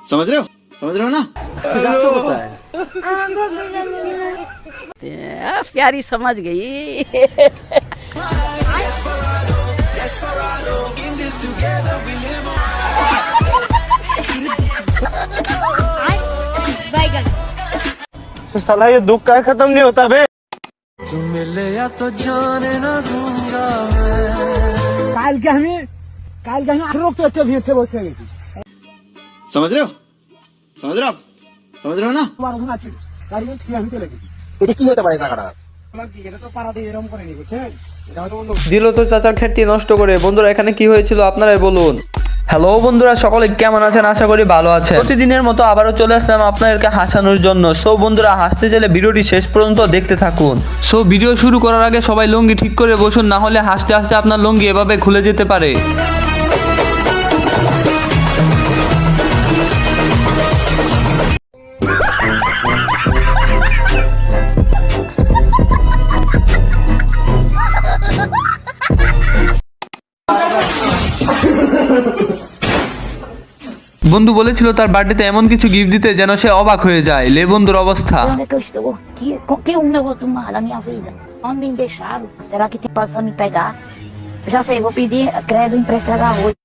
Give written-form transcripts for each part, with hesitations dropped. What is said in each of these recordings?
समझ रहे हो ना? प्यारी समझ गई। साला ये दुख का खत्म नहीं होता बे। तुम मिले या तो जाने ना दूंगा मैं। काल के हमें रोक तो भी थे बस गई। समझ रहे हो आप? समझ रहे हो ना? তোমার গুণ আছে গাড়ি ঠিক আমি চলে গেছি। এটা কি হতে পারে টাকাটা? আমার কি এটা তো পাড়া দিয়ে এরকম করে নি বুঝছেন? এটা হয়তো অন্য দিল তো চাচার খ্যাটটি নষ্ট করে। বন্ধুরা এখানে কি হয়েছিল আপনারাই বলুন। হ্যালো বন্ধুরা, সকলে কেমন আছেন? আশা করি ভালো আছেন। প্রতিদিনের মতো আবারও চলে আসলাম আপনাদেরকে হাসানোর জন্য। সো বন্ধুরা, হাসতে চাইলে ভিডিওটি শেষ পর্যন্ত দেখতে থাকুন। সো ভিডিও শুরু করার আগে সবাই লুঙ্গি ঠিক করে বসুন, না হলে হাসতে হাসতে আপনার লুঙ্গি এভাবে খুলে যেতে পারে। বন্ধু বলেছিল তার বার্থডেতে এমন কিছু গিফট দিতে যেন সে অবাক হয়ে যায়। লে বন্ধুর অবস্থা। Que um negócio mal na minha vida. Ontem deixaram. Será que tem passou me pegar? Já sei, vou pedir crédito emprestado hoje.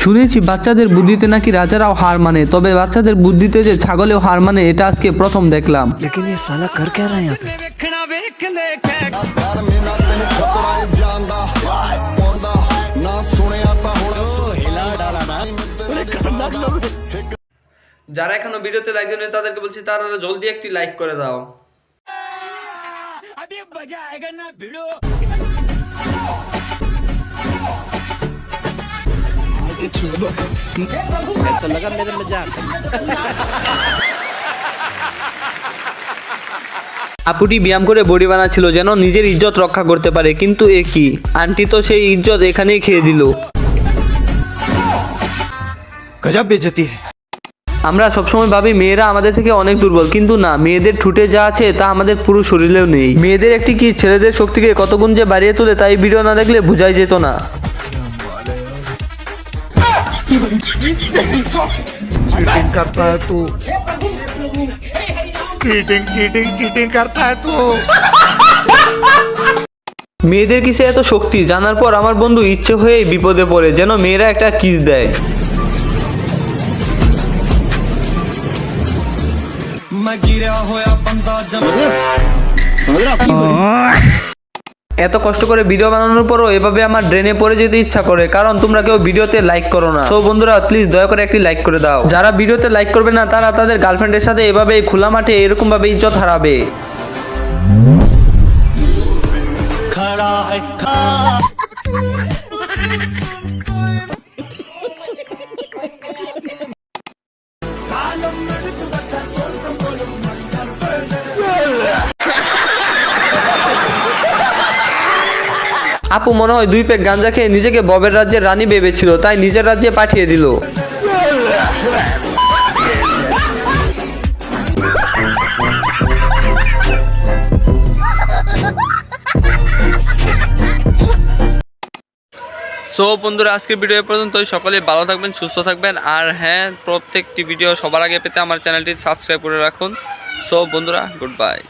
শুনেছি বাচ্চাদের বুদ্ধিতে নাকি রাজারাও হার মানে, তবে বাচ্চাদের বুদ্ধিতে যে ছাগলেও হার মানে এটা আজকে প্রথম দেখলাম। लेकिन ये साला कर क्या रहा है यहाँ पे? যারা এখনো ভিডিওতে লাইক দেননি তাদেরকে বলছি তারা জলদি একটি লাইক করে দাও। আপুটি ব্যায়াম করে বডি বানাচ্ছিল যেন নিজের ইজ্জত রক্ষা করতে পারে, কিন্তু এ কি, আন্টি তো সেই ইজ্জত এখানেই খেয়ে দিল। गजब बेइज्जती है। আমরা সবসময় ভাবি মেয়েরা আমাদের থেকে অনেক দুর্বল, কিন্তু না, মেয়েদের ঠুটে যা আছে তা আমাদের পুরো শরীরেও নেই। মেয়েদের একটি কি ছেলেদের শক্তিকে কত গুণ যে বাড়িয়ে তোলে তাই ভিডিও না দেখলে বোঝাই যেত না। चीटिंग करता है तू। चीटिंग करता है तू। মেয়েদের কিসে এত শক্তি জানার পর আমার বন্ধু ইচ্ছে হয়ে বিপদে পড়ে, যেন মেয়েরা একটা কিস দেয়। समझ रहे हो? এত কষ্ট করে ভিডিও বানানোর পরও এভাবে আমার ড্রেনে পড়ে যেতে ইচ্ছা করে, কারণ তোমরা কেউ ভিডিওতে লাইক করো না। সো বন্ধুরা প্লিজ দয়া করে একটি লাইক করে দাও। যারা ভিডিওতে লাইক করবে না তারা তাদের গার্লফ্রেন্ডের সাথে এভাবে খোলা মাঠে এরকম ভাবে ইজ্জত হারাবে। আপু মনে হয় 2 প্যাক গাঁজা খেয়ে নিজেকে ববের রাজ্যের রানী ভেবেছিল, তাই নিজের রাজ্যে পাঠিয়ে দিল। সো বন্ধুরা আজকের ভিডিও পর্যন্তই। সকলে ভালো থাকবেন, সুস্থ থাকবেন, আর হ্যাঁ, প্রত্যেকটি ভিডিও সবার আগে পেতে আমার চ্যানেলটি সাবস্ক্রাইব করে রাখুন। সো বন্ধুরা গুড বাই।